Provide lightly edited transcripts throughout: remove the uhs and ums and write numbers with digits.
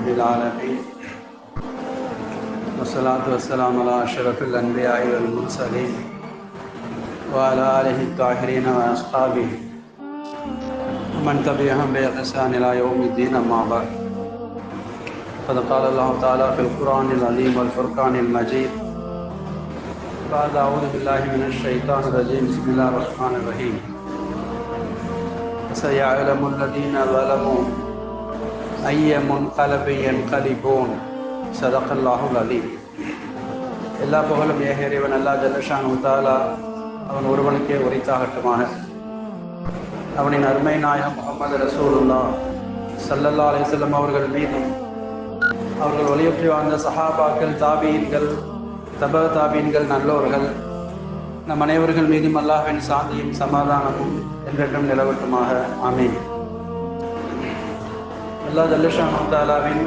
رب العالمين والصلاة والسلام على أشرف الأنبياء والمرسلين وعلى آله الطاهرين وأصحابه ومن تبعهم بإحسان إلى يوم الدين أما بعد قد قال الله تعالى في القرآن العظيم والفرقان المجيد بعد أعوذ بالله من الشيطان الرجيم بسم الله الرحمن الرحيم سيعلم الذين ظلموا أي منقلب ينقلبون صدق الله العظيم. எல்லா புகழும் ஏக இறைவன் அல்லாஹ் ஜல்லஷானு தஆலா அவன் ஒருவனுக்கே உரித்தாகட்டுமாக. அவனின் அருமை நாயகம் முஹம்மது ரசூலுல்லாஹ் ஸல்லல்லாஹு அலைஹி வஸல்லம் அவர்கள் மீதும் அவர்கள் வழியற்றி வாழ்ந்த சஹாபாக்கள், தாபீன்கள், தப தாபீன்கள், நல்லோர்கள் நம் அனைவர்கள் மீதும் அல்லாஹ்வின் சாந்தியும் சமாதானமும் என்றென்றும் நிலவட்டுமாக. ஆமீன். அல்லாஹ் ஜல்லஷானு தஆலாவின்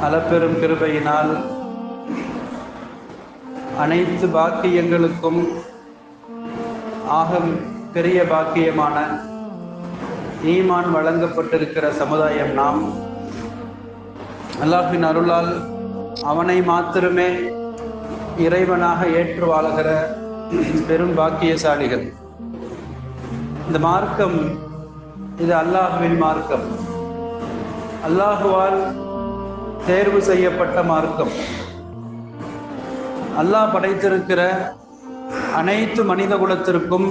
அளப்பெரும் கிருபையினால் அனைத்து பாக்கியங்களுக்கும் ஆக பெரிய பாக்கியமான ஈமான் வழங்கப்பட்டிருக்கிற சமுதாயம் நாம். அல்லாஹ்வின் அருளால் அவனை மாத்திரமே இறைவனாக ஏற்று வாழுகிற பெரும் பாக்கியசாலிகள். இந்த மார்க்கம் இது அல்லாஹ்வின் மார்க்கம், அல்லாஹுவால் தேர்வு செய்யப்பட்ட மார்க்கம். அல்லாஹ் படைத்திருக்கிற அனைத்து மனித குலத்திற்கும்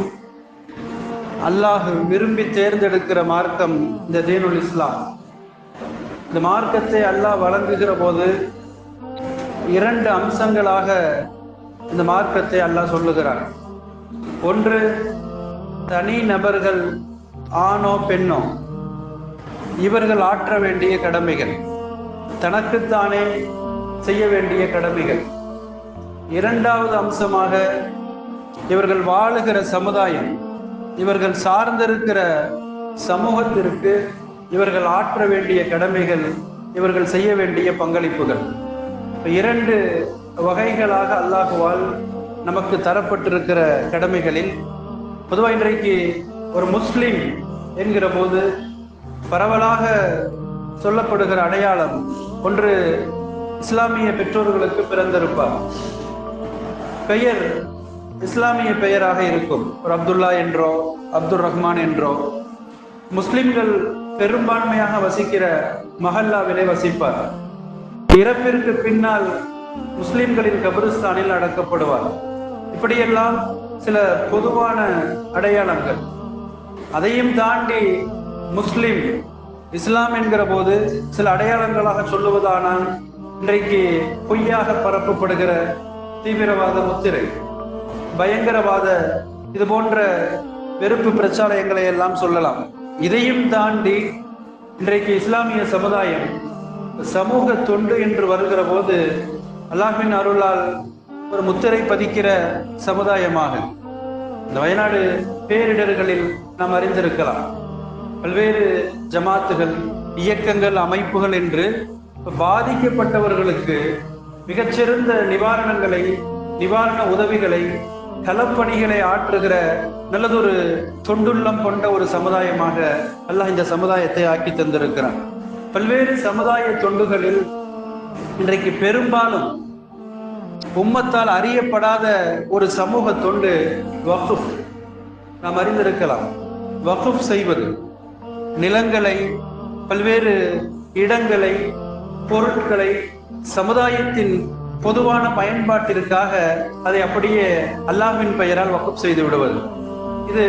அல்லாஹ் விரும்பி தேர்ந்தெடுக்கிற மார்க்கம் இந்த தீனுல் இஸ்லாம். இந்த மார்க்கத்தை அல்லாஹ் வழங்குகிற போது இரண்டு அம்சங்களாக இந்த மார்க்கத்தை அல்லாஹ் சொல்லுகிறார். ஒன்று, தனி நபர்கள் ஆணோ பெண்ணோ இவர்கள் ஆற்ற வேண்டிய கடமைகள், தனக்குத்தானே செய்ய வேண்டிய கடமைகள். இரண்டாவது அம்சமாக இவர்கள் வாழுகிற சமுதாயம், இவர்கள் சார்ந்திருக்கிற சமூகத்திற்கு இவர்கள் ஆற்ற வேண்டிய கடமைகள், இவர்கள் செய்ய வேண்டிய பங்களிப்புகள். இரண்டு வகைகளாக அல்லாஹுவால் நமக்கு தரப்பட்டிருக்கிற கடமைகளில் பொதுவாக இன்றைக்கு ஒரு முஸ்லிம் என்கிற போது பரவலாக சொல்லப்படுகிற அடையாளம் ஒன்று, இஸ்லாமிய பெற்றோர்களுக்கு பிறந்திருப்பார், பெயர் இஸ்லாமிய பெயராக இருக்கும். ஒரு அப்துல்லா என்றோ அப்துல் ரஹ்மான் என்றோ. முஸ்லிம்கள் பெரும்பான்மையாக வசிக்கிற மஹல்லாவிலே வசிப்பார். இறப்பிற்கு பின்னால் முஸ்லிம்களின் கபிரிஸ்தானில் அடக்கப்படுவார். இப்படியெல்லாம் சில பொதுவான அடையாளங்கள். அதையும் தாண்டி முஸ்லிம் இஸ்லாம் என்கிற போது சில அடையாளங்களாக சொல்லுவதானால் இன்றைக்கு பொய்யாக பரப்பப்படுகிற தீவிரவாத முத்திரை, பயங்கரவாத, இது போன்ற வெறுப்பு பிரச்சாரங்களை எல்லாம் சொல்லலாம். இதையும் தாண்டி இன்றைக்கு இஸ்லாமிய சமுதாயம் சமூக தொண்டு என்று வருகிற போது அல்லாஹ்வின் அருளால் ஒரு முத்திரை பதிக்கிற சமுதாயமாக இந்த வயநாடு பேரிடர்களில் நாம் அறிந்திருக்கலாம். பல்வேறு ஜமாத்துகள், இயக்கங்கள், அமைப்புகள் என்று பாதிக்கப்பட்டவர்களுக்கு மிகச்சிறந்த நிவாரணங்களை, நிவாரண உதவிகளை, களப்பணிகளை ஆற்றுகிற நல்லதொரு தொண்டுள்ளம் கொண்ட ஒரு சமுதாயமாக அல்லாஹ் இந்த சமுதாயத்தை ஆக்கி தந்திருக்கிறான். பல்வேறு சமுதாய தொண்டுகளில் இன்றைக்கு பெரும்பாலும் உம்மத்தால் அறியப்படாத ஒரு சமூக தொண்டு வக்ஃப். நாம் அறிந்திருக்கலாம், வக்ஃப் செய்வது, நிலங்களை, பல்வேறு இடங்களை, பொருட்களை சமுதாயத்தின் பொதுவான பயன்பாட்டிற்காக அதை அப்படியே அல்லாஹ்வின் பெயரால் வக்ஃப் செய்து விடுவது. இது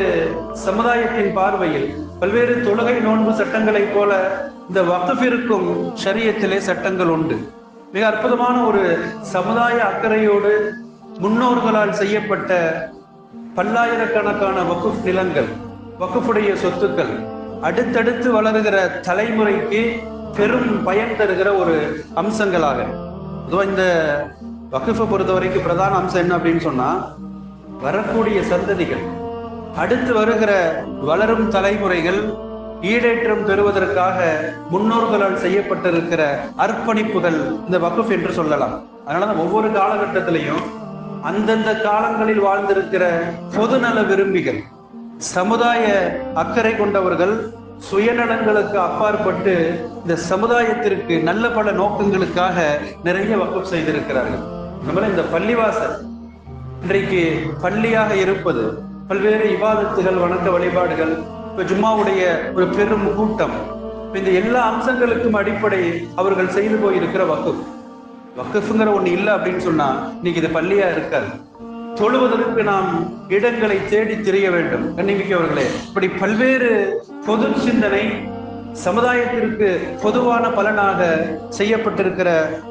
சமுதாயத்தின் பார்வையில் பல்வேறு தொழுகை, நோன்பு சட்டங்களைப் போல இந்த வக்ஃபிற்கும் ஷரியத்திலே சட்டங்கள் உண்டு. மிக அற்புதமான ஒரு சமுதாய அக்கறையோடு முன்னோர்களால் செய்யப்பட்ட பல்லாயிரக்கணக்கான வக்ஃப் நிலங்கள், வக்ஃபுடைய சொத்துக்கள் அடுத்தடுத்து வளருகிற தலைமுறைக்கு பெரும் பயன் தருகிற ஒரு அம்சங்களாக. இந்த வக்ஃபை பொறுத்த வரைக்கும் பிரதான அம்சம் என்ன அப்படின்னு சொன்னா, வரக்கூடிய சந்ததிகள், அடுத்து வருகிற வளரும் தலைமுறைகள் ஈடேற்றம் பெறுவதற்காக முன்னோர்களால் செய்யப்பட்டிருக்கிற அர்ப்பணிப்புகள் இந்த வக்ஃப் என்று சொல்லலாம். அதனாலதான் ஒவ்வொரு காலகட்டத்திலையும் அந்தந்த காலங்களில் வாழ்ந்திருக்கிற பொதுநல விரும்பிகள், சமுதாய அக்கறை கொண்டவர்கள் சுயநலங்களுக்கு அப்பாற்பட்டு இந்த சமுதாயத்திற்கு நல்ல பல நோக்கங்களுக்காக நிறைய வக்ஃப் செய்திருக்கிறார்கள். நம்மள இந்த பள்ளிவாசல் இன்றைக்கு பள்ளியாக இருப்பது, பல்வேறு இபாதத்துகள், வணக்க வழிபாடுகள், இப்ப ஜும்மாவுடைய ஒரு பெரும் கூட்டம், இந்த எல்லா அம்சங்களுக்கும் அடிப்படை அவர்கள் செய்து போயிருக்கிற வக்ஃப். வக்ஃப்ங்கிற ஒண்ணு இல்லை அப்படின்னு சொன்னா இன்னைக்கு இது பள்ளியா இருக்காது. தொழுவதற்கு நாம் இடங்களை தேடி திரிய வேண்டும். கண்ணிமிக்கவர்களே, இப்படி பல்வேறு பொது சிந்தனை, சமுதாயத்திற்கு பொதுவான பலனாக செய்யப்பட்டிருக்கிற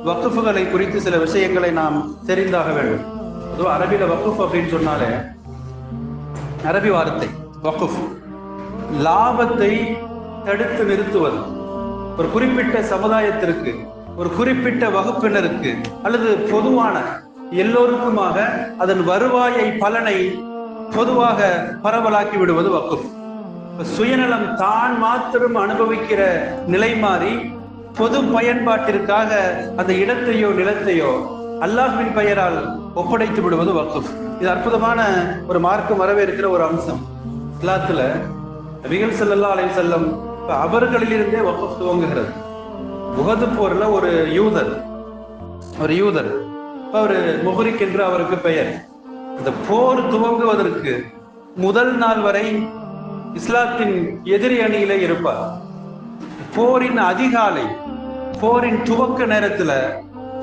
வக்ஃப்களை குறித்து சில விஷயங்களை நாம் தெரிந்தாக வேண்டும். பொதுவாக அரபில வக்ஃப் அப்படின்னு சொன்னாலே, அரபி வார்த்தை வக்ஃப் லாபத்தை தடுத்து நிறுத்துவது. ஒரு குறிப்பிட்ட சமுதாயத்திற்கு, ஒரு குறிப்பிட்ட வகுப்பினருக்கு அல்லது பொதுவான எல்லோருக்குமாக அதன் வருவாயை, பலனை பொதுவாக பரவலாக்கி விடுவது வக்ஃப். சுயநலம் தான் மாத்திரம் அனுபவிக்கிற நிலை மாறி பொது பயன்பாட்டிற்காக அந்த இடத்தையோ நிலத்தையோ அல்லாஹ்வின் பெயரால் ஒப்படைத்து விடுவது வக்ஃப். இது அற்புதமான ஒரு மார்க்கம் வரவேற்கிற ஒரு அம்சம். இஸ்லாத்துல நபிகள் ஸல்லல்லாஹு அலைஹி வஸல்லம் அவர்களிலிருந்தே வக்ஃப் துவங்குகிறது. உஹது போர்ல ஒரு யூதர் அவரு முஹரிக் என்று அவருக்கு பெயர். இந்த போர் துவங்குவதற்கு முதல் நாள் வரை இஸ்லாத்தின் எதிரி அணியிலே இருப்பார். போரின் அதிகாலை, போரின் துவக்க நேரத்துல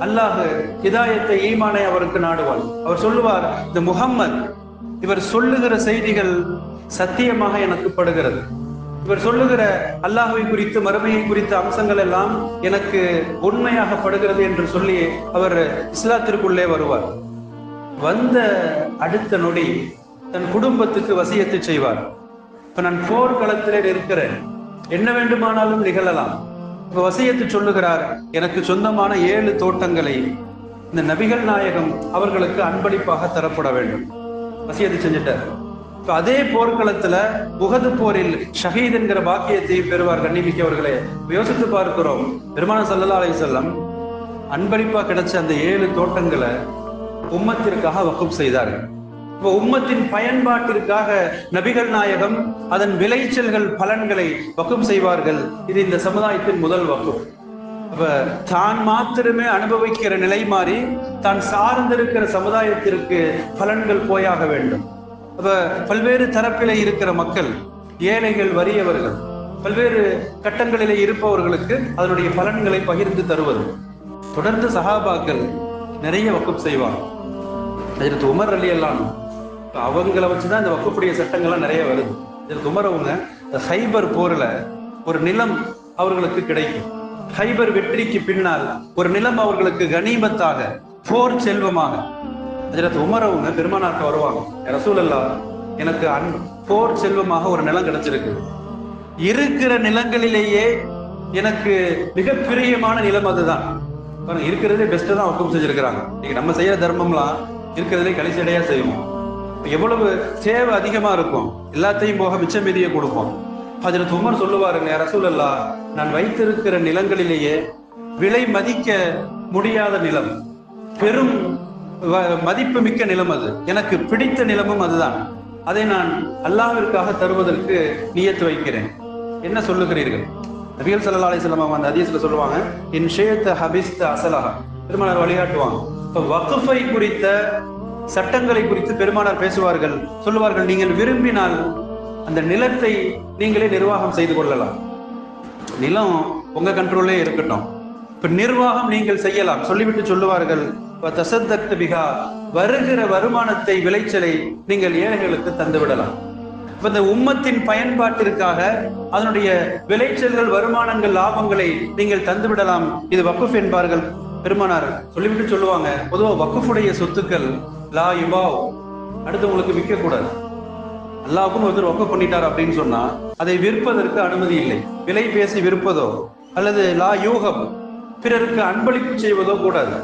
அல்லாஹ் ஹிதாயத்தை, ஈமானை அவருக்கு நாடுவான். அவர் சொல்லுவார், இந்த முஹம்மத் இவர் சொல்லுகிற செய்திகள் சத்தியமாக எனக்கு படுகிறது, இவர் சொல்லுகிற அல்லாஹ்வை குறித்து, மறுமையை குறித்த அம்சங்கள் எல்லாம் எனக்கு உண்மையாக படுகிறது என்று சொல்லி அவர் இஸ்லாத்திற்குள்ளே வருவார். வந்த அடுத்த நொடி தன் குடும்பத்துக்கு வசியத்தை செய்வார். இப்ப நான் போர்க்களத்திலே இருக்கிறேன், என்ன வேண்டுமானாலும் நிகழலாம். இப்ப வசியத்து சொல்லுகிறார், எனக்கு சொந்தமான 7 தோட்டங்களை இந்த நபிகள் நாயகம் அவர்களுக்கு அன்பளிப்பாக தரப்பட வேண்டும். வசியத்து செஞ்சிட்டார். அதே போர்க்களத்துல உஹது போரில் ஷஹீத் என்கிற பாக்கியத்தை பெறுவார். கண்ணிமிக்கவர்களே, யோசித்து பார்க்கிறோம், பெருமானார் ஸல்லல்லாஹு அலைஹி வஸல்லம் அன்பளிப்பா கிடைச்ச அந்த 7 தோட்டங்களை உம்மத்திற்காக வக்ஃப் செய்தார்கள். இப்போ உம்மத்தின் பயன்பாட்டிற்காக நபிகள் நாயகம் அதன் விளைச்சல்கள், பலன்களை வக்ஃப் செய்வார்கள். இது இந்த சமுதாயத்தின் முதல் வக்ஃப். அப்ப தான் மாத்திரமே அனுபவிக்கிற நிலை மாறி தான் சார்ந்திருக்கிற சமுதாயத்திற்கு பலன்கள் போயாக வேண்டும். அப்ப பல்வேறு தரப்பிலே இருக்கிற மக்கள், ஏழைகள், வறியவர்கள், பல்வேறு கட்டங்களிலே இருப்பவர்களுக்கு அதனுடைய பலன்களை பகிர்ந்து தருவது. தொடர்ந்து சஹாபாக்கள் நிறைய வக்ஃப் செய்வாங்க. ஹஜ்ரத் உமர் ரலியல்லாஹு அன்ஹு அவங்கள வச்சுதான் இந்த வக்ஃபுடைய சட்டங்கள்லாம் நிறைய வருது. ஹஜ்ரத் உமர் அவங்க ஹைபர் போர்ல ஒரு நிலம் அவர்களுக்கு கிடைக்கும். ஹைபர் வெற்றிக்கு பின்னால் ஒரு நிலம் அவர்களுக்கு கனிமத்தாக, போர் செல்வமாக. ஹஜ்ரத் உமர் அவங்க பெருமானாருக்கு வருவாங்க, ரசூலல்லாஹ் எனக்கு போர் செல்வமாக ஒரு நிலம் கிடைச்சிருக்கு, இருக்கிற நிலங்களிலேயே எனக்கு மிக பிரியமான நிலம் அதுதான். இருக்கிறதே பெஸ்ட் தான் வக்ஃப் செஞ்சிருக்கிறாங்க. இன்னைக்கு நம்ம செய்யற தர்மம்லாம் இருக்கிறதுலே கடைசியடையா செய்வோம். எவ்வளவு தேவை அதிகமா இருக்கும், எல்லாத்தையும் போக மிச்ச மீதியை கொடுப்போம். ஹஜ்ரத் உமர் சொல்லுவாருங்க, ரசூலல்லாஹ் நான் வைத்திருக்கிற நிலங்களிலேயே விலை மதிக்க முடியாத நிலம், பெரும் மதிப்பு மிக்க நிலம், அது எனக்கு பிடித்த நிலமும் அதுதான். அதை நான் அல்லாஹ்விற்காக தருவதற்கு நியத்து வைக்கிறேன். என்ன சொல்லுகிறீர்கள்? நபிகள் ஸல்லல்லாஹு அலைஹி வஸல்லம் அந்த ஹதீஸ்ல சொல்லுவாங்க, இன் ஷைத ஹபிஸ்த அஸலஹா. பெருமானார் வழிகாட்டுவாங்க. இப்ப வக்ஃபை குறித்த சட்டங்களை குறித்து பெருமானார் பேசுவார்கள், சொல்லுவார்கள், நீங்கள் விரும்பினால் அந்த நிலத்தை நீங்களே நிர்வாகம் செய்து கொள்ளலாம். நிலம் உங்க கண்ட்ரோல்லே இருக்கட்டும், இப்ப நிர்வாகம் நீங்கள் செய்யலாம் சொல்லிவிட்டு சொல்லுவார்கள், வருகிற வருமானத்தை, விளைச்சலை நீங்கள் ஏழைகளுக்கு தந்து விடலாம். இப்ப இந்த உம்மத்தின் பயன்பாட்டிற்காக அதனுடைய விளைச்சல்கள், வருமானங்கள், லாபங்களை நீங்கள் தந்து விடலாம். இது வக்ஃப் என்பார்கள் பெருமானார். சொல்லிவிட்டு சொல்லுவாங்க, பொதுவாக வக்ஃபுடைய சொத்துக்கள் லா யுபாவ், அடுத்தவங்களுக்கு விற்க கூடாது. அல்லாஹ்வுக்கு ஒருத்தர் வக்ஃப் பண்ணிட்டார் அப்படின்னு சொன்னா அதை விற்பதற்கு அனுமதி இல்லை. விலை பேசி விற்பதோ அல்லது லா யூகம், பிறருக்கு அன்பளிப்பு செய்வதோ கூடாது.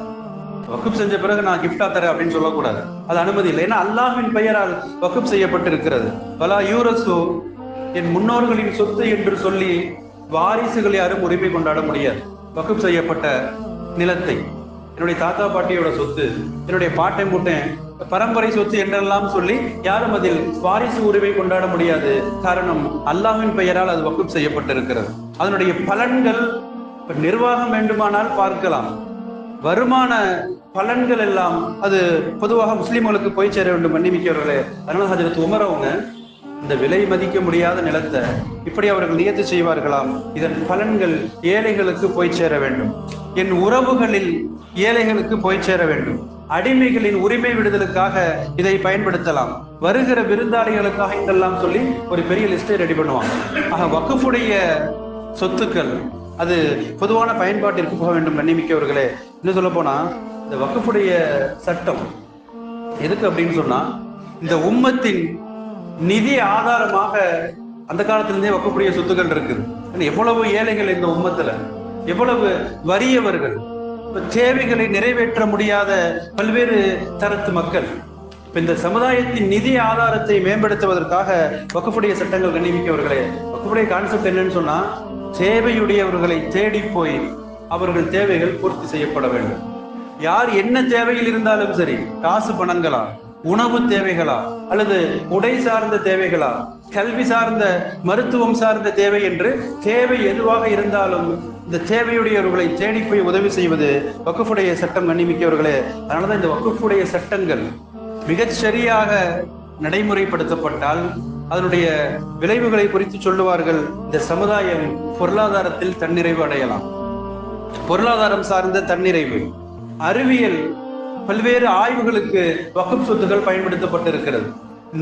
வக்ஃப் செஞ்ச பிறகு நான் கிஃப்டா தரேன் அப்படின்னு சொல்லக்கூடாது, அது அனுமதி இல்லை. ஏன்னா அல்லாஹ்வின் பெயரால் வக்ஃப் செய்யப்பட்டிருக்கிறது. வலா யூரசு, என் முன்னோர்களின் சொத்து என்று சொல்லி வாரிசுகள் யாரும் உரிமை கொண்டாட முடியாது வக்ஃப் செய்யப்பட்ட நிலத்தை. என்னுடைய தாத்தா பாட்டியோட சொத்து, என்னுடைய பாட்டை மூட்டேன் பரம்பரை சொத்து என்றெல்லாம் சொல்லி யாரும் அதில் வாரிசு உரிமை கொண்டாட முடியாது. காரணம், அல்லாஹ்வின் பெயரால் அது வக்ஃப் செய்யப்பட்டிருக்கிறது. அதனுடைய பலன்கள் நிர்வாகம் வேண்டுமானால் பார்க்கலாம், வருமான பலன்கள் எல்லாம் அது பொதுவாக முஸ்லிம்களுக்கு போய் சேர வேண்டும். மன்னிமிக்கவர்களே, அதனால ஹஜ்ரத் உமர் அவங்க இந்த விலை மதிக்க முடியாத நிலத்தை இப்படி அவர்கள் நியத்து செய்வார்களாம், இதன் பலன்கள் ஏழைகளுக்கு போய் சேர வேண்டும், என் உறவுகளில் ஏழைகளுக்கு போய் சேர வேண்டும், அடிமைகளின் உரிமை விடுதலுக்காக இதை பயன்படுத்தலாம், வருகிற விருந்தாளிகளுக்காக இதெல்லாம் சொல்லி ஒரு பெரிய லிஸ்டை ரெடி பண்ணுவாங்க. ஆக வக்ஃபுடைய சொத்துக்கள் அது பொதுவான பயன்பாட்டிற்கு போக வேண்டும். கண்ணிமிக்கவர்களே, இன்னும் சொல்ல போனா இந்த வக்ஃபுடைய சட்டம் எதுக்கு அப்படின்னு சொன்னா, இந்த உம்மத்தின் நிதி ஆதாரமாக அந்த காலத்திலிருந்தே வக்ஃபுடைய சொத்துக்கள் இருக்குது. எவ்வளவு ஏழைகள் இந்த உம்மத்துல, எவ்வளவு வறியவர்கள், தேவைகளை நிறைவேற்ற முடியாத பல்வேறு தரத்து மக்கள். இந்த சமுதாயத்தின் நிதி ஆதாரத்தை மேம்படுத்துவதற்காக வக்ஃபுடைய சட்டங்கள். கண்ணிமிக்கவர்களே, வக்ஃபுடைய கான்செப்ட் என்னன்னு சொன்னா, தேவையுடையவர்களை தேடி போய் அவர்கள் தேவைகள் பூர்த்தி செய்யப்பட வேண்டும். யார் என்ன தேவையில் இருந்தாலும் சரி, காசு பணங்களா, உணவு தேவைகளா, அல்லது உடை சார்ந்த தேவைகளா, கல்வி சார்ந்த, மருத்துவம் சார்ந்த தேவை என்று தேவை எதுவாக இருந்தாலும் இந்த தேவையுடையவர்களை தேடி போய் உதவி செய்வது வக்ஃபுடைய சட்டம். கண்ணிமிக்கவர்களே, அதனாலதான் இந்த வக்ஃபுடைய சட்டங்கள் மிகச் சரியாக நடைமுறைப்படுத்தப்பட்டால் அதனுடைய விளைவுகளை குறித்து சொல்லுவார்கள். இந்த சமுதாயம் பொருளாதாரத்தில் தன்னிறைவு அடையலாம். பொருளாதாரம் சார்ந்த தன்னிறைவு, அறிவியல் பல்வேறு ஆய்வுகளுக்கு வக்ஃப் சொத்துக்கள் பயன்படுத்தப்பட்டிருக்கிறது.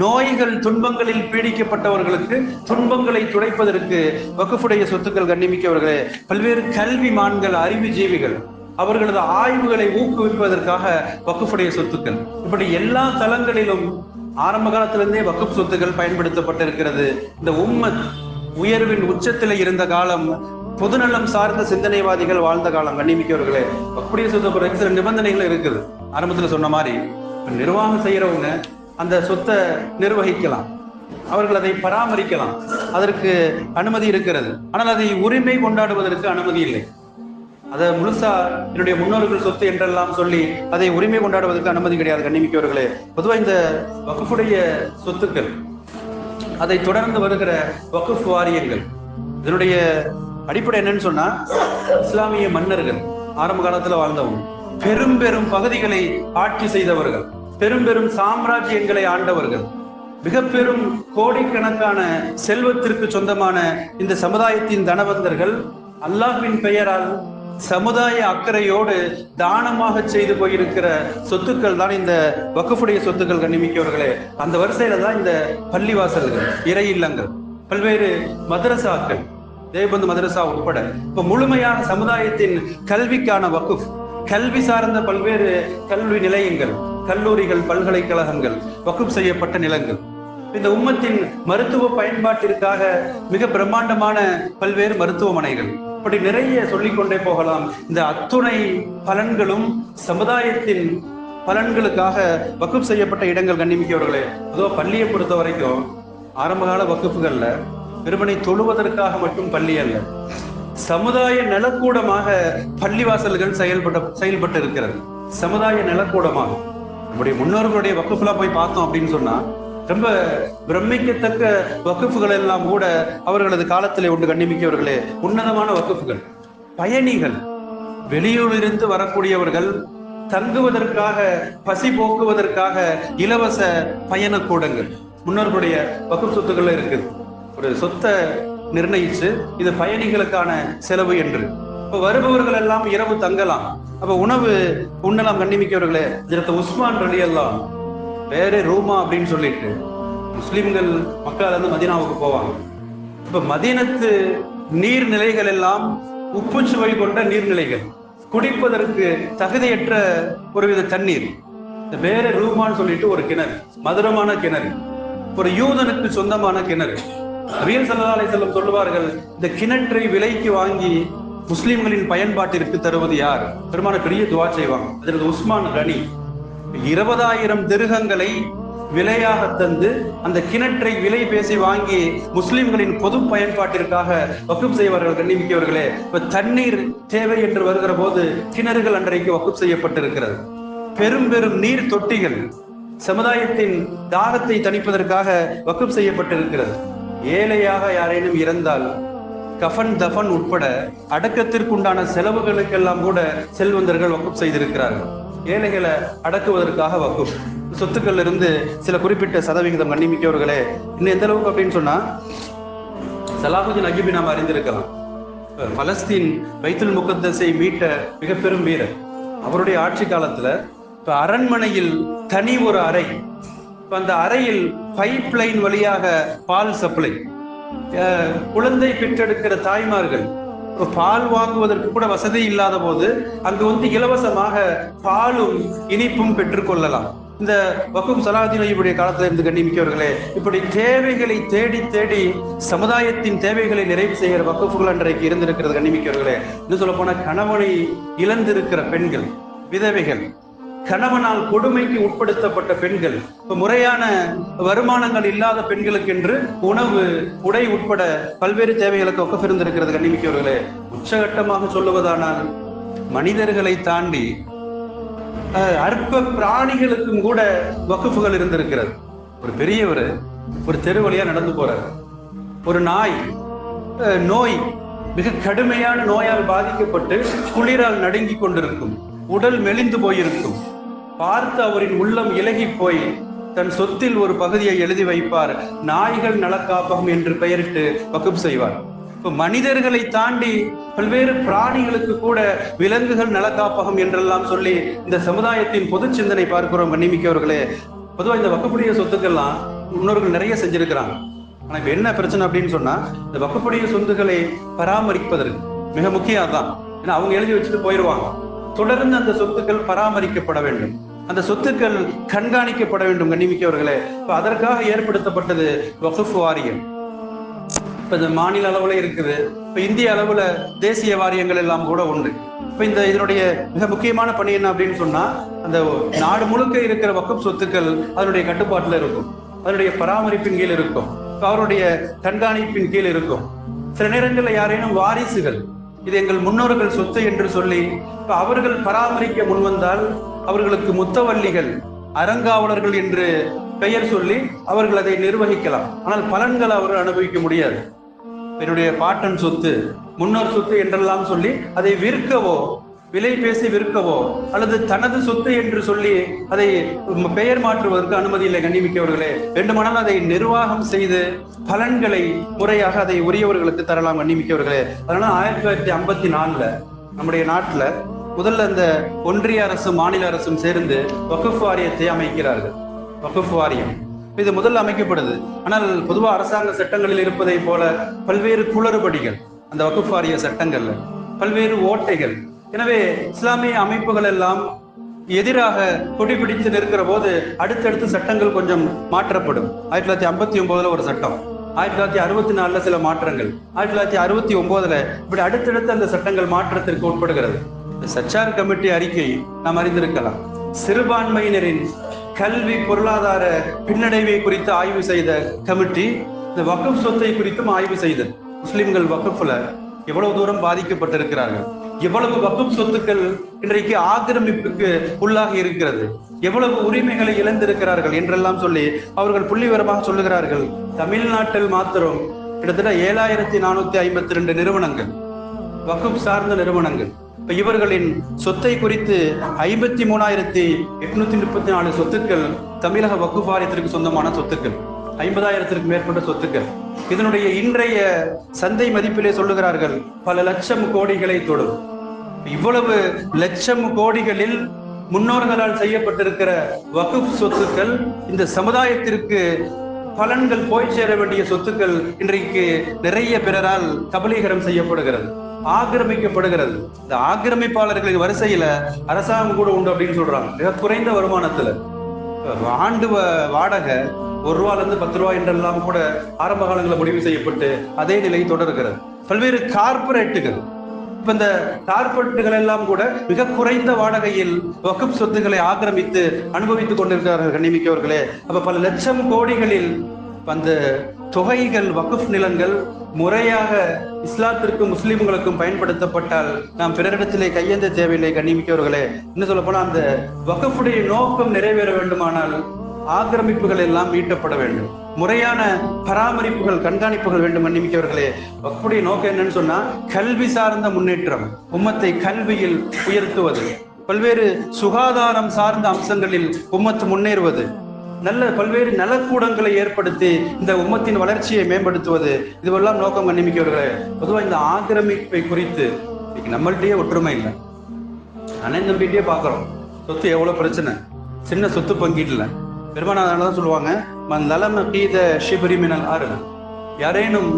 நோய்கள், துன்பங்களில் பீடிக்கப்பட்டவர்களுக்கு துன்பங்களை துடைப்பதற்கு வக்ஃபுடைய சொத்துக்கள். கண்ணிமிக்கவர்களே, பல்வேறு கல்விமான்கள், அறிவுஜீவிகள் அவர்களது ஆய்வுகளை ஊக்குவிப்பதற்காக வக்ஃபுடைய சொத்துக்கள். இப்படி எல்லா தளங்களிலும் ஆரம்ப காலத்திலிருந்தே வக்ஃப் சொத்துக்கள் பயன்படுத்தப்பட்டிருக்கிறது. இந்த உம்மத் உயர்வின் உச்சத்தில் இருந்த காலம், பொதுநலம் சார்ந்த சிந்தனைவாதிகள் வாழ்ந்த காலம். கண்ணிமிக்கவர்களே, வக்ஃபுடைய சொத்து சில நிபந்தனைகள் இருக்குது. ஆரம்பத்துல சொன்ன மாதிரி நிர்வாகம் செய்யறவங்க அந்த சொத்தை நிர்வகிக்கலாம், அவர்கள் அதை பராமரிக்கலாம், அதற்கு அனுமதி இருக்கிறது. ஆனால் அதை உரிமை கொண்டாடுவதற்கு அனுமதி இல்லை. அதை முழுசா என்னுடைய முன்னோர்கள் சொத்து என்றெல்லாம் சொல்லி அதை உரிமை கொண்டாடுவதற்கு அனுமதி கிடையாது. கண்ணிமிக்கவர்களே, பொதுவாக இந்த வக்ஃபுடைய சொத்துக்கள், அதை தொடர்ந்து வருகிற வக்ஃப் வாரியங்கள், இதனுடைய அடிப்படை என்னன்னு சொன்னா, இஸ்லாமிய மன்னர்கள் ஆரம்ப காலத்துல வாழ்ந்தவங்க, பெரும் பெரும் பகுதிகளை ஆட்சி செய்தவர்கள், பெரும் பெரும் சாம்ராஜ்யங்களை ஆண்டவர்கள், மிக பெரும் கோடிக்கணக்கான செல்வத்திற்கு சொந்தமான இந்த சமுதாயத்தின் தனவந்தர்கள் அல்லாஹ்வின் பெயரால் சமுதாய அக்கறையோடு தானமாக செய்து போயிருக்கிற சொத்துக்கள் தான் இந்த வக்ஃபுடைய சொத்துக்கள். கண்ணிமிக்கவர்களே, அந்த வரிசையில தான் இந்த பள்ளிவாசல்கள், இறை இல்லங்கள், பல்வேறு மதரசாக்கள், தேவபந்து மதரசா உட்பட இப்ப முழுமையான சமுதாயத்தின் கல்விக்கான வக்ஃப், கல்வி சார்ந்த பல்வேறு கல்வி நிலையங்கள், கல்லூரிகள், பல்கலைக்கழகங்கள், வக்ஃப் செய்யப்பட்ட நிலங்கள். இந்த உம்மத்தின் மருத்துவ பயன்பாட்டிற்காக மிக பிரம்மாண்டமான பல்வேறு மருத்துவமனைகள், இப்படி நிறைய சொல்லிக்கொண்டே போகலாம். இந்த அத்துணை பலன்களும் சமுதாயத்தின் பலன்களுக்காக வக்ஃப் செய்யப்பட்ட இடங்கள். கண்ணிமிக்கவர்களே, பொதுவாக பள்ளியை பொறுத்த வரைக்கும் ஆரம்பகால வக்ஃபுகள்ல வெறுமனை தொழுவதற்காக மட்டும் பள்ளி அல்ல, சமுதாய நலக்கூடமாக பள்ளிவாசல்கள் செயல்பட்டு இருக்கிறது. சமுதாய நலக்கூடமாக நம்முடைய முன்னோர்களுடைய வக்ஃபுலாம் போய் பார்த்தோம் அப்படின்னு சொன்னா ரொம்ப பிரமிக்கத்தக்க வக்ஃபுகள் எல்லாம் கூட அவர்களது காலத்திலே உண்டு. கண்ணிமிக்கவர்களே, உன்னதமான வக்ஃபுகள். பயணிகள், வெளியூரிலிருந்து வரக்கூடியவர்கள் தங்குவதற்காக, பசி போக்குவதற்காக இலவச பயணக்கூடங்கள் முன்னோர்களுடைய வக்ஃப் சொத்துக்கள் இருக்குது. ஒரு சொத்தை நிர்ணயிச்சு இது பயணிகளுக்கான செலவு என்று, இப்ப வருபவர்கள் எல்லாம் இரவு தங்கலாம், அப்ப உணவு உண்ணலாம். கண்ணிமிக்கவர்களே, இதற்கு உஸ்மான் ரலியல்லாஹு வேற ரூமா அப்படின்னு சொல்லிட்டு முஸ்லிம்கள் மக்கள் வந்து மதீனாவுக்கு போவாங்க. இப்ப மதீனத்து நீர்நிலைகள் எல்லாம் உப்பு சுவை கொண்ட நீர்நிலைகள், குடிப்பதற்கு தகுதியற்ற ஒருவித தண்ணீர். வேற ரூமான்னு சொல்லிட்டு ஒரு கிணறு, மதுரமான கிணறு, ஒரு யூதனுக்கு சொந்தமான கிணறு. நபிகள் ஸல்லல்லாஹு அலைஹி வஸல்லம் சொல்லுவார்கள், இந்த கிணற்றை விலைக்கு வாங்கி முஸ்லிம்களின் பயன்பாட்டிற்கு தருவது யார்? பெருமான பெரிய துவா செய்வாங்க. அதற்கு உஸ்மான் கனி 20,000 திர்ஹங்களை விலையாக தந்து அந்த கிணற்றை விலை பேசி வாங்கி முஸ்லிம்களின் பொது பயன்பாட்டிற்காக வக்குப் செய்வார்கள். கண்ணிமிக்கவர்களே, இப்ப தண்ணீர் தேவை என்று வருகிற போது கிணறுகள் அன்றைக்கு வக்குப் செய்யப்பட்டிருக்கிறது. பெரும் பெரும் நீர் தொட்டிகள் சமுதாயத்தின் தாகத்தை தணிப்பதற்காக வக்குப் செய்யப்பட்டிருக்கிறது. ஏழையாக யாரேனும் இறந்தால் கஃன் தஃபன் உட்பட அடக்கத்திற்குண்டான செலவுகளுக்கெல்லாம் கூட செல்வந்தர்கள் வக்குப் செய்திருக்கிறார்கள். ஏழைகளை அடக்குவதற்காக வக்குப் சொத்துக்கள் இருந்து சில குறிப்பிட்ட சதவிகிதம். கண்ணிமிக்கவர்களே, இன்னும் எந்த அளவுக்கு அப்படின்னு சொன்னா, சலாஹுதீன் அய்யூபி நாம் அறிந்திருக்கலாம். பலஸ்தீன் பைத்துல் முகத்தஸை மீட்ட மிக பெரும் வீரர். அவருடைய ஆட்சி காலத்துல இப்ப அரண்மனையில் தனி ஒரு அறை, அந்த அறையில் பைப் லைன் வழியாக பால் சப்ளை. குழந்தை பெற்றெடுக்கிற தாய்மார்கள் பால் வாங்குவதற்கு கூட வசதி இல்லாத போது அங்கு இலவசமாக பாலும் இனிப்பும் பெற்றுக்கொள்ளலாம். இந்த வக்குப் சலாஹுதீன் அய்யூபுடைய காலத்துல இருந்து கண்ணிமிக்கவர்களே, இப்படி தேவைகளை தேடி தேடி சமுதாயத்தின் தேவைகளை நிறைவு செய்கிற வக்குப்புகள் அன்றைக்கு இருந்திருக்கிறது. கண்ணிமிக்கவர்களே, இன்னும் சொல்ல போன கணவனை இழந்திருக்கிற பெண்கள், விதவைகள், கணவனால் கொடுமைக்கு உட்படுத்தப்பட்ட பெண்கள், முறையான வருமானங்கள் இல்லாத பெண்களுக்கு என்று உணவு, உடை உட்பட பல்வேறு தேவைகளுக்கு வக்குப் இருந்திருக்கிறது. கண்ணிமிக்கவர்களே, உச்சகட்டமாக சொல்லுவதானால் மனிதர்களை தாண்டி அற்ப பிராணிகளுக்கும் கூட வக்குப்புகள் இருந்திருக்கிறது. ஒரு பெரியவர் ஒரு தெரு வழியா நடந்து போறார். ஒரு நாய் நோய், மிக கடுமையான நோயால் பாதிக்கப்பட்டு குளிரால் நடுங்கி கொண்டிருக்கும், உடல் மெலிந்து போயிருக்கும். பார்த்து அவரின் உள்ளம் இலகி போய் தன் சொத்தில் ஒரு பகுதியை எழுதி வைப்பார். நாய்கள் நலக்காப்பகம் என்று பெயரிட்டு வக்குப் செய்வார். இப்ப மனிதர்களை தாண்டி பல்வேறு பிராணிகளுக்கு கூட விலங்குகள் நலக்காப்பகம் என்றெல்லாம் சொல்லி இந்த சமுதாயத்தின் பொது சிந்தனை பார்க்கிறோம். கண்ணிமிக்கவர்களே, பொதுவாக இந்த வக்குப்புடைய சொத்துக்கள்லாம் முன்னோர்கள் நிறைய செஞ்சிருக்கிறாங்க. ஆனா இப்ப என்ன பிரச்சனை அப்படின்னு சொன்னா, இந்த வக்குப்புடைய சொத்துக்களை பராமரிப்பதற்கு மிக முக்கியம் அதான். ஏன்னா அவங்க எழுதி வச்சுட்டு போயிடுவாங்க. தொடர்ந்து அந்த சொத்துக்கள் பராமரிக்கப்பட வேண்டும், அந்த சொத்துக்கள் கண்காணிக்கப்பட வேண்டும். கண்ணிமிக்கவர்களே, இப்ப அதற்காக ஏற்படுத்தப்பட்டது வக்ஃப் வாரியம். இப்ப இந்த மாநில அளவுல இருக்குது, இப்ப இந்திய அளவுல தேசிய வாரியங்கள் எல்லாம் கூட உண்டு. இப்ப இதனுடைய மிக முக்கியமான பணி என்ன அப்படின்னு சொன்னா, அந்த நாடு முழுக்க இருக்கிற வக்ஃப் சொத்துக்கள் அதனுடைய கட்டுப்பாட்டுல இருக்கும், அதனுடைய பராமரிப்பின் கீழ் இருக்கும், அவருடைய கண்காணிப்பின் கீழ் இருக்கும். சில நேரங்களில் யாரேனும் வாரிசுகள் இது எங்கள் முன்னோர்கள் சொத்து என்று சொல்லி அவர்கள் பராமரிக்க முன்வந்தால் அவர்களுக்கு முத்தவல்லிகள், அறங்காவலர்கள் என்று பெயர் சொல்லி அவர்கள் அதை நிர்வகிக்கலாம். ஆனால் பலன்களை அவர்கள் அனுபவிக்க முடியாது. என்னுடைய பாட்டன் சொத்து, முன்னோர் சொத்து என்றெல்லாம் சொல்லி அதை விற்கவோ, விலை பேசி விற்கவோ அல்லது தனது சொத்து என்று சொல்லி அதை பெயர் மாற்றுவதற்கு அனுமதி இல்லை. கண்ணிமிக்கவர்களே, வேண்டுமானால் அதை நிர்வாகம் செய்து பலன்களை முறையாக அதை உரியவர்களுக்கு தரலாம். கண்ணிமிக்கவர்களே, அதனால 1954 நம்முடைய நாட்டுல முதல்ல இந்த ஒன்றிய அரசும் மாநில அரசும் சேர்ந்து வக்ஃப் வாரியத்தை அமைக்கிறார்கள். வக்ஃப் வாரியம் இது முதல்ல அமைக்கப்படுது. ஆனால் பொதுவாக அரசாங்க சட்டங்களில் இருப்பதை போல பல்வேறு குளறுபடிகள் அந்த வக்ஃப் வாரிய சட்டங்கள்ல, பல்வேறு ஓட்டைகள். எனவே இஸ்லாமிய அமைப்புகள் எல்லாம் எதிராக கொடி பிடித்து நிற்கிற போது அடுத்தடுத்து சட்டங்கள் கொஞ்சம் மாற்றப்படும். 1959 ஒரு சட்டம், 1964 சில மாற்றங்கள், 1969 இப்படி அடுத்தடுத்து அந்த சட்டங்கள் மாற்றத்திற்கு உட்படுகிறது. சச்சார் கமிட்டி அறிக்கை நாம் அறிந்திருக்கலாம். சிறுபான்மையினரின் கல்வி பொருளாதார பின்னடைவை குறித்து ஆய்வு செய்த கமிட்டி இந்த வக்ஃப் சொத்தை குறித்தும் ஆய்வு செய்தது. முஸ்லிம்கள் வக்ஃப்ல எவ்வளவு தூரம் பாதிக்கப்பட்டிருக்கிறார்கள், எவ்வளவு வக்ஃப் சொத்துக்கள் இன்றைக்கு ஆக்கிரமிப்புக்கு உள்ளாகி இருக்கிறது, எவ்வளவு உரிமைகளை இழந்திருக்கிறார்கள் என்றெல்லாம் சொல்லி அவர்கள் புள்ளிவிவரமாக சொல்லுகிறார்கள். தமிழ்நாட்டில் மாத்திரம் கிட்டத்தட்ட 7452 நிறுவனங்கள், வக்ஃப் சார்ந்த நிறுவனங்கள். இப்ப இவர்களின் சொத்தை குறித்து 53,834 சொத்துக்கள் தமிழக வக்ஃப் வாரியத்திற்கு சொந்தமான சொத்துக்கள், 50,000த்திற்கு மேற்பட்ட சொத்துக்கள். இதனுடைய இன்றைய சந்தை மதிப்பிலே சொல்லுகிறார்கள் பல லட்சம் கோடிகளை தொடும். இவ்வளவு லட்சம் கோடிகளில் முன்னோர்களால் செய்யப்பட்டிருக்கிற வக்ஃப் சொத்துக்கள் இந்த சமுதாயத்திற்கு பலன்கள் போய் சேர வேண்டிய சொத்துக்கள் இன்றைக்கு நிறைய பிறரால் கபலீகரம் செய்யப்படுகிறது, ஆக்கிரமிக்கப்படுகிறது. இந்த ஆக்கிரமிப்பாளர்களின் வரிசையில அரசாங்கம் கூட உண்டு அப்படின்னு சொல்றாங்க. மிக குறைந்த வருமானத்துல ஆண்டு வாடகை ₹1 10 என்றெல்லாம் கூட ஆரம்ப காலங்களில் முடிவு செய்யப்பட்டு அதே நிலை தொடர்கிறது. பல்வேறு கார்பரேட்டுகள் இப்ப இந்த கார்பரேட்டுகள் எல்லாம் கூட மிக குறைந்த வாடகையில் வக்ஃப் சொத்துக்களை ஆக்கிரமித்து அனுபவித்துக் கொண்டிருக்கிறார்கள் கண்ணிமிக்கவர்களே. அப்ப பல லட்சம் கோடிகளில் அந்த தொகைகள் வக்ஃப் நிலங்கள் முறையாக இஸ்லாத்திற்கும் முஸ்லிம்களுக்கும் பயன்படுத்தப்பட்டால் நாம் பிறரிடத்திலே கையேந்த தேவையில்லை கண்ணிமிக்கவர்களே. இன்னும் சொல்ல போனா அந்த வக்ஃபுடைய நோக்கம் நிறைவேற வேண்டுமானால் ஆக்கிரமிப்புகள் எல்லாம் மீட்டப்பட வேண்டும், முறையான பராமரிப்புகள் கண்காணிப்புகள் வேண்டும் கண்ணிமிக்கவர்களே. வக்ஃபுடைய நோக்கம் என்னன்னு சொன்னா கல்வி சார்ந்த முன்னேற்றம், உம்மத்தை கல்வியில் உயர்த்துவது, பல்வேறு சுகாதாரம் சார்ந்த அம்சங்களில் உம்மத்து முன்னேறுவது, நல்ல பல்வேறு நலக்கூடங்களை ஏற்படுத்தி இந்த உம்மத்தின் வளர்ச்சியை மேம்படுத்துவது, இதுவெல்லாம் நோக்கம் கண்ணிமிக்கவர்களே. பொதுவாக இந்த ஆக்கிரமிப்பை குறித்து நம்மள்கிட்டயே ஒற்றுமை இல்லை. அண்ணன் தம்பிகிட்டே பார்க்குறோம், சொத்து எவ்வளோ பிரச்சனை, சின்ன சொத்து பங்கீட்டில் பெருமானார் தான் சொல்லுவாங்க, மந்தலம கீத ஷிபரிமினல் ஆறு, யாரேனும்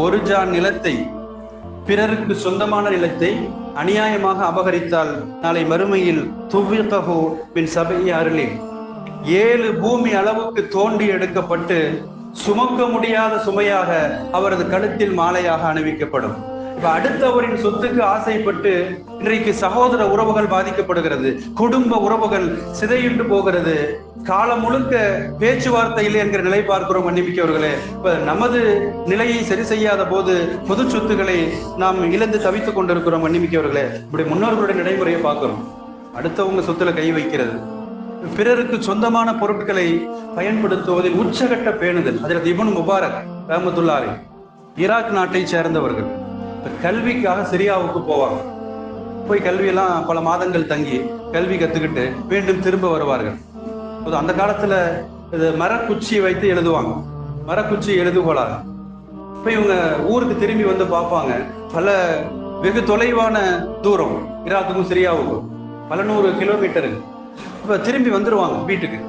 ஒரு ஜான் நிலத்தை, பிறருக்கு சொந்தமான நிலத்தை அநியாயமாக அபகரித்தால் நாளை மறுமையில் துவ்விகஹு மின் சபை அருளில் 7 பூமி அளவுக்கு தோண்டி எடுக்கப்பட்டு சுமக்க முடியாத சுமையாக அவரது கழுத்தில் மாலையாக அணிவிக்கப்படும். இப்ப அடுத்தவரின் சொத்துக்கு ஆசைப்பட்டு இன்றைக்கு சகோதர உறவுகள் பாதிக்கப்படுகிறது, குடும்ப உறவுகள் சிதையுண்டு போகிறது, காலம் முழுக்க பேச்சுவார்த்தை இல்லை என்கிற நிலை பார்க்கிறோம் கண்ணிமிக்கவர்களே. இப்ப நமது நிலையை சரி செய்யாத போது பொது சொத்துக்களை நாம் இழந்து தவித்துக் கொண்டிருக்கிறோம் கண்ணிமிக்கவர்களே. இப்படி முன்னோர்களுடைய நடைமுறையை பார்க்கிறோம். அடுத்தவங்க சொத்துல கை வைக்கிறது, பிறருக்கு சொந்தமான பொருட்களை பயன்படுத்துவதில் உச்சகட்ட பேணுதல். அதில் இப்னு முபாரக் ரஹ்மத்துல்லாஹி ஈராக் நாட்டை சேர்ந்தவர்கள் கல்விக்காக சிரியாவுக்கு போவாங்க. போய் கல்வியெல்லாம் பல மாதங்கள் தங்கி கல்வி கத்துக்கிட்டு மீண்டும் திரும்ப வருவார்கள். அந்த காலத்துல மரக்குச்சியை வைத்து எழுதுவாங்க, மரக்குச்சி எழுதுகோளாக. இப்ப இவங்க ஊருக்கு திரும்பி வந்து பார்ப்பாங்க, பல வெகு தொலைவான தூரம், ஈராக்குக்கும் சிரியாவுக்கும் பல 100 கிலோமீட்டரு. இப்ப திரும்பி வந்துருவாங்க வீட்டுக்கு.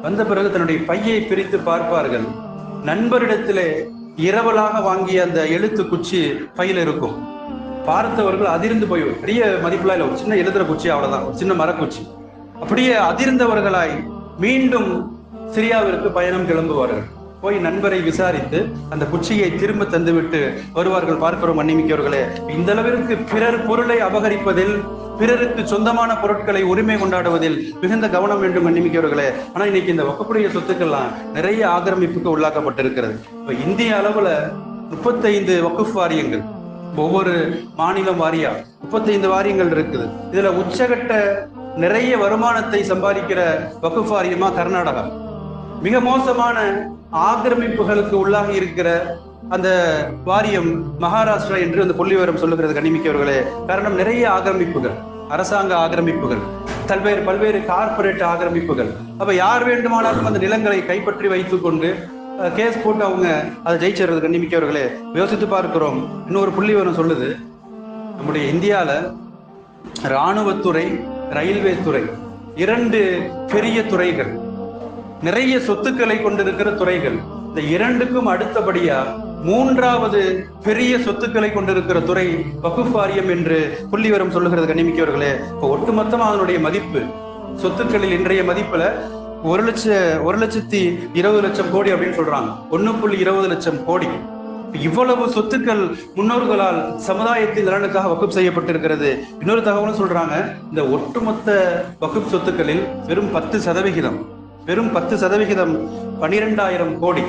வந்த பிறகு தன்னுடைய பையை பிரித்து பார்ப்பார்கள், நண்பரிடத்திலே இரவலாக வாங்கிய அந்த எழுத்து குச்சி பையில இருக்கும். பார்த்தவர்கள் அதிர்ந்து போய், பெரிய மதிப்புலாம் இல்லை, ஒரு சின்ன எழுதுற குச்சி, அவ்வளவுதான், ஒரு சின்ன மரக்குச்சி. அப்படியே அதிர்ந்தவர்களாய் மீண்டும் சிரியாவிற்கு பயணம் கிளம்புவார்கள். போய் நண்பரை விசாரித்து அந்த குச்சியை திரும்ப தந்துவிட்டு வருவார்கள். பார்க்கிறோம் மன்னிமிக்கவர்களே, இந்த அளவிற்கு பிறர் பொருளை அபகரிப்பதில், பிறருக்கு சொந்தமான பொருட்களை உரிமை கொண்டாடுவதில் மிகுந்த கவனம் வேண்டும் மன்னிமிக்கவர்களே. ஆனா இன்னைக்கு இந்த வக்ஃபுடைய சொத்துக்கள்லாம் நிறைய ஆக்கிரமிப்புக்கு உள்ளாக்கப்பட்டிருக்கிறது. இப்ப இந்திய அளவுல 35 வக்ஃப் வாரியங்கள், ஒவ்வொரு மாநிலம் வாரியா 35 வாரியங்கள் இருக்குது. இதுல உச்சகட்ட நிறைய வருமானத்தை சம்பாதிக்கிற வக்ஃப் வாரியமா கர்நாடகா. மிக மோசமான ஆக்கிரமிப்புகளுக்கு உள்ளாகி இருக்கிற அந்த வாரியம் மகாராஷ்டிரா என்று அந்த புள்ளிவிவரம் சொல்லுகிறது கண்ணிமிக்கவர்களே. காரணம் நிறைய ஆக்கிரமிப்புகள், அரசாங்க ஆக்கிரமிப்புகள், பல்வேறு கார்பரேட் ஆக்கிரமிப்புகள். அப்ப யார் வேண்டுமானாலும் அந்த நிலங்களை கைப்பற்றி வைத்துக் கொண்டு கேஸ் போட்டு அவங்க அதை ஜெயிச்சிடுறது கண்ணிமிக்கவர்களே. யோசித்து பார்க்கிறோம். இன்னொரு புள்ளிவிவரம் சொல்லுது, நம்முடைய இந்தியால இராணுவத்துறை, ரயில்வே துறை, 2 பெரிய துறைகள், நிறைய சொத்துக்களை கொண்டிருக்கிற துறைகள். இந்த 2க்கும் அடுத்தபடியா 3வது பெரிய சொத்துக்களை கொண்டிருக்கிற துறை வக்ஃப் வாரியம் என்று புள்ளிவிவரம் சொல்லுகிறது கண்ணிமிக்கவர்களே. இப்போ ஒட்டுமொத்தமா அதனுடைய மதிப்பு, சொத்துக்களில் இன்றைய மதிப்புல 1,20,00,000 கோடி அப்படின்னு சொல்றாங்க. 1.20 லட்சம் கோடி. இவ்வளவு சொத்துக்கள் முன்னோர்களால் சமுதாயத்தின் நலனுக்காக வக்ஃப் செய்யப்பட்டிருக்கிறது. இன்னொரு தகவலும் சொல்றாங்க, இந்த ஒட்டுமொத்த வக்ஃப் சொத்துக்களில் வெறும் 10%, வெறும் 10% 12,000 கோடி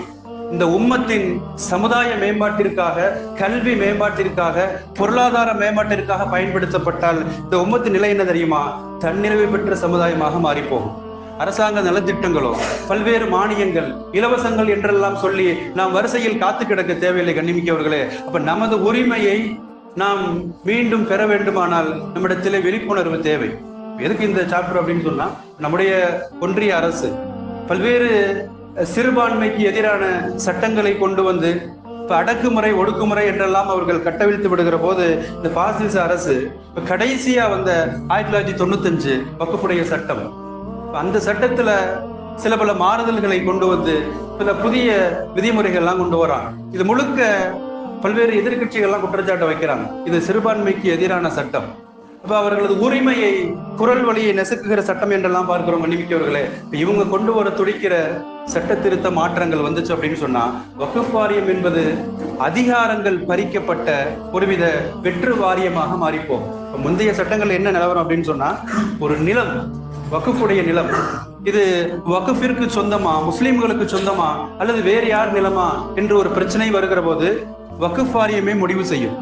இந்த உம்மத்தின் சமுதாய மேம்பாட்டிற்காக, கல்வி மேம்பாட்டிற்காக, பொருளாதார மேம்பாட்டிற்காக பயன்படுத்தப்பட்டால் இந்த உம்மத்தின் நிலை என்ன தெரியுமா? தன்னிறைவு பெற்ற சமுதாயமாக மாறிப்போகும். அரசாங்க நலத்திட்டங்களோ, பல்வேறு மானியங்கள், இலவசங்கள் என்றெல்லாம் சொல்லி நாம் வரிசையில் காத்து கிடக்க தேவையில்லை கண்ணிமிக்கவர்களே. அப்ப நமது உரிமையை நாம் மீண்டும் பெற வேண்டுமானால் நம்மிடத்திலே விழிப்புணர்வு தேவை. எதுக்கு இந்த சாப்டர் அப்படின்னு சொன்னா, நம்முடைய ஒன்றிய அரசு பல்வேறு சிறுபான்மைக்கு எதிரான சட்டங்களை கொண்டு வந்து இப்ப அடக்குமுறை, ஒடுக்குமுறை என்றெல்லாம் அவர்கள் கட்டவிழ்த்து விடுகிற போது இந்த பாசிச அரசு இப்ப கடைசியா வந்த 1995 வக்ஃபுடைய சட்டம், அந்த சட்டத்துல சில பல மாறுதல்களை கொண்டு வந்து சில புதிய விதிமுறைகள் எல்லாம் கொண்டு வராங்க. இது முழுக்க பல்வேறு எதிர்கட்சிகள் எல்லாம் குற்றச்சாட்டு வைக்கிறாங்க, இது சிறுபான்மைக்கு எதிரான சட்டம். அப்ப அவர்களது உரிமையை, குரல் வழியை நெசுக்குகிற சட்டம் என்றெல்லாம் பார்க்கிறோம். மன்னிமிக்கவர்களே, இவங்க கொண்டு வர துடிக்கிற சட்ட திருத்த மாற்றங்கள் வந்துச்சு அப்படின்னு சொன்னா, வக்ஃப் வாரியம் என்பது அதிகாரங்கள் பறிக்கப்பட்ட ஒருவித வெற்று வாரியமாக மாறிப்போம். முந்தைய சட்டங்கள் என்ன நிலவரம் அப்படின்னு சொன்னா, ஒரு நிலம், வக்ஃபுடைய நிலம், இது வக்ஃபிற்கு சொந்தமா, முஸ்லிம்களுக்கு சொந்தமா, அல்லது வேறு யார் நிலமா என்று ஒரு பிரச்சனை வருகிற போது வக்ஃப் வாரியமே முடிவு செய்யும்.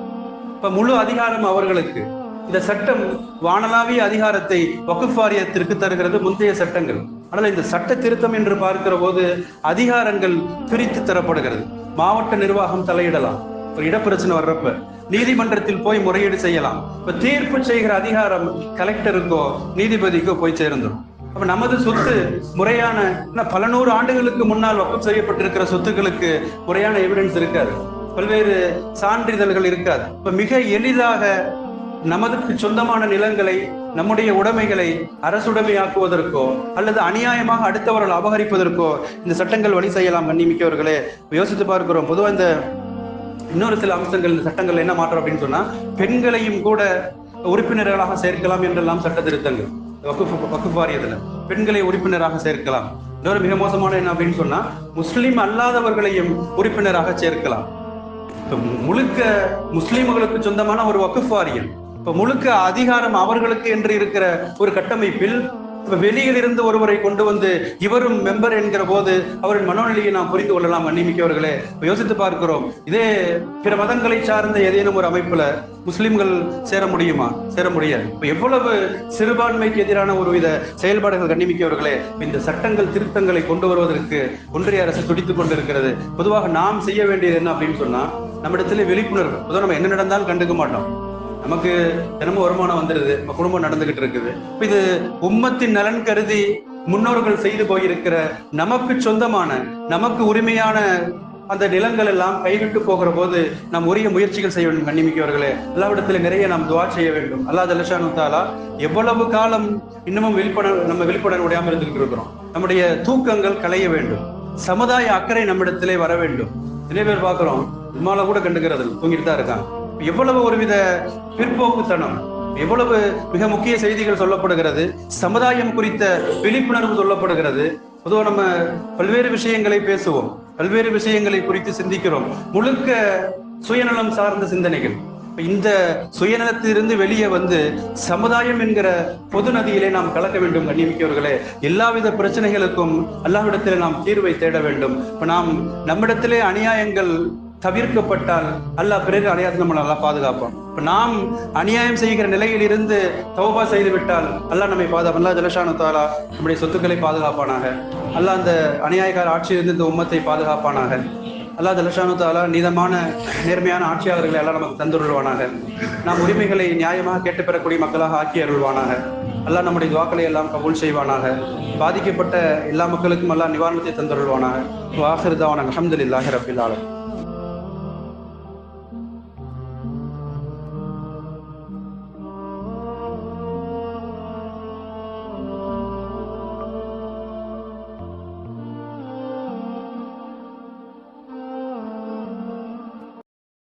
இப்ப முழு அதிகாரம் அவர்களுக்கு. இந்த சட்டம் வானளாவிய அதிகாரத்தை வக்ஃப் வாரியத்திற்கு தருகிறது முந்தைய சட்டங்கள். ஆனால் இந்த சட்ட திருத்தம் என்று பார்க்கிற போது அதிகாரங்கள் பிரித்து தரப்படுகிறது. மாவட்ட நிர்வாகம் தலையிடலாம், ஒரு இடப்பிரச்சனை வர்றப்ப நீதிமன்றத்தில் போய் முறையீடு செய்யலாம். இப்ப தீர்ப்பு செய்கிற அதிகாரம் கலெக்டருக்கோ நீதிபதிக்கோ போய் சேர்ந்துடும். அப்ப நமது சொத்து முறையான, பல நூறு ஆண்டுகளுக்கு முன்னால் வக்ஃப் செய்யப்பட்டிருக்கிற சொத்துக்களுக்கு முறையான எவிடன்ஸ் இருக்காது, பல்வேறு சான்றிதழ்கள் இருக்காது. இப்ப மிக எளிதாக நமதுக்கு சொந்தமான நிலங்களை, நம்முடைய உடைமைகளை அரசுடைமையாக்குவதற்கோ அல்லது அநியாயமாக அடுத்தவர்கள் அபகரிப்பதற்கோ இந்த சட்டங்கள் வழி செய்யலாம். கண்ணிமிக்கவர்களே, யோசித்து பார்க்கிறோம். பொதுவாக இந்த இன்னொரு சில அம்சங்கள், இந்த சட்டங்கள் என்ன மாற்றம் அப்படின்னு சொன்னா, பெண்களையும் கூட உறுப்பினர்களாக சேர்க்கலாம் என்றெல்லாம் சட்ட திருத்தங்கள். வக்ஃப் வாரியத்துல பெண்களை உறுப்பினராக சேர்க்கலாம். இன்னொரு மிக மோசமான என்ன அப்படின்னு சொன்னா, முஸ்லிம் அல்லாதவர்களையும் உறுப்பினராக சேர்க்கலாம். இப்ப முழுக்க முஸ்லிம்களுக்கு சொந்தமான ஒரு வக்ஃப் வாரியம், இப்ப முழுக்க அதிகாரம் அவர்களுக்கு என்று இருக்கிற ஒரு கட்டமைப்பில் இப்ப வெளியில் இருந்து ஒருவரை கொண்டு வந்து இவரும் மெம்பர் என்கிற போது அவரின் மனோநிலையை நாம் புரிந்து கொள்ளலாம். மன்னிமிக்கவர்களே, யோசித்து பார்க்கிறோம். இதே பிற மதங்களை சார்ந்த ஏதேனும் ஒரு அமைப்புல முஸ்லிம்கள் சேர முடியுமா? சேர முடியாது. இப்ப எவ்வளவு சிறுபான்மைக்கு எதிரான ஒருவித செயல்பாடுகள். கண்ணிமிக்கவர்களே, இந்த சட்டங்கள் திருத்தங்களை கொண்டு வருவதற்கு ஒன்றிய அரசு துடித்துக் கொண்டிருக்கிறது. பொதுவாக நாம் செய்ய வேண்டியது என்ன அப்படின்னு சொன்னா, நம்மிடத்துல விழிப்புணர்வு. பொதுவாக நம்ம என்ன நடந்தாலும் கண்டுக்க மாட்டோம். நமக்கு தினமும் வருமானம் வந்துடுது, நம்ம குடும்பம் நடந்துகிட்டு இருக்குது. இது உம்மத்தின் நலன் கருதி முன்னோர்கள் செய்து போயிருக்கிற நமக்கு சொந்தமான, நமக்கு உரிமையான அந்த நிலங்கள் எல்லாம் கைவிட்டு போகிற போது நாம் உரிய முயற்சிகள் செய்ய வேண்டும். கண்ணிமிக்கவர்களே, எல்லாவிடத்துல நிறைய நாம் துவா செய்ய வேண்டும். அல்லாஹ் ஜல்ல ஷானு தஆலா எவ்வளவு காலம் இன்னமும் நம்ம விழிப்புணர்வு உடையாமல் இருந்துகிட்டு இருக்கிறோம். நம்முடைய தூக்கங்கள் களைய வேண்டும். சமுதாய அக்கறை நம்மிடத்திலே வர வேண்டும். நிறைய பேர் பார்க்கிறோம், இம்மால கூட கண்டுக்கிறது, தூங்கிட்டு தான் இருக்காங்க. எவ்வளவு ஒருவித பிற்போக்குத்தனம், எவ்வளவு மிக முக்கிய செய்திகள் சொல்லப்படுகிறது, சமுதாயம் குறித்த விழிப்புணர்வு சொல்லப்படுகிறது. பொதுவாக நம்ம பல்வேறு விஷயங்களை பேசுவோம், பல்வேறு விஷயங்களை குறித்து சிந்திக்கிறோம், முழுக்க சுயநலம் சார்ந்த சிந்தனைகள். இந்த சுயநலத்திலிருந்து வெளியே வந்து சமுதாயம் என்கிற பொது நதியிலே நாம் கலக்க வேண்டும். கண்ணிமிக்கவர்களே, எல்லாவித பிரச்சனைகளுக்கும் அல்லாஹ்விடத்திலே நாம் தீர்வை தேட வேண்டும். இப்ப நாம் நம்மிடத்திலே அநியாயங்கள் தவிர்க்கப்பட்டால் அல்லாஹ் பிறகு அநியாயத்தை நம்ம நல்லா பாதுகாப்போம். இப்ப நாம் அநியாயம் செய்கிற நிலையில் இருந்து தௌபா செய்து விட்டால் அல்லாஹ் நம்மை பாதுகாப்பான். அல்லாஹ் ஜல்ல ஷானு தஆலா நம்முடைய சொத்துக்களை பாதுகாப்பானாக. அல்லாஹ் அந்த அநியாயக்கார ஆட்சியிலிருந்து இந்த உம்மத்தை பாதுகாப்பானாக. அல்லாஹ் ஜல்ல ஷானு தஆலா நீதமான நேர்மையான ஆட்சியாளர்களை எல்லாம் நமக்கு தந்துருள்வானாக. நாம் உரிமைகளை நியாயமாக கேட்டு பெறக்கூடிய மக்களாக ஆக்கி அருள்வானாக. அல்லாஹ் நம்முடைய துவாக்களை எல்லாம் கபூல் செய்வானாக. பாதிக்கப்பட்ட எல்லா மக்களுக்கும் அல்லாஹ் நிவாரணத்தை தந்துருள்வானாக. வாஹிர் தஅவானா அல்ஹம்துலில்லாஹி ரப்பில் ஆலமீன்.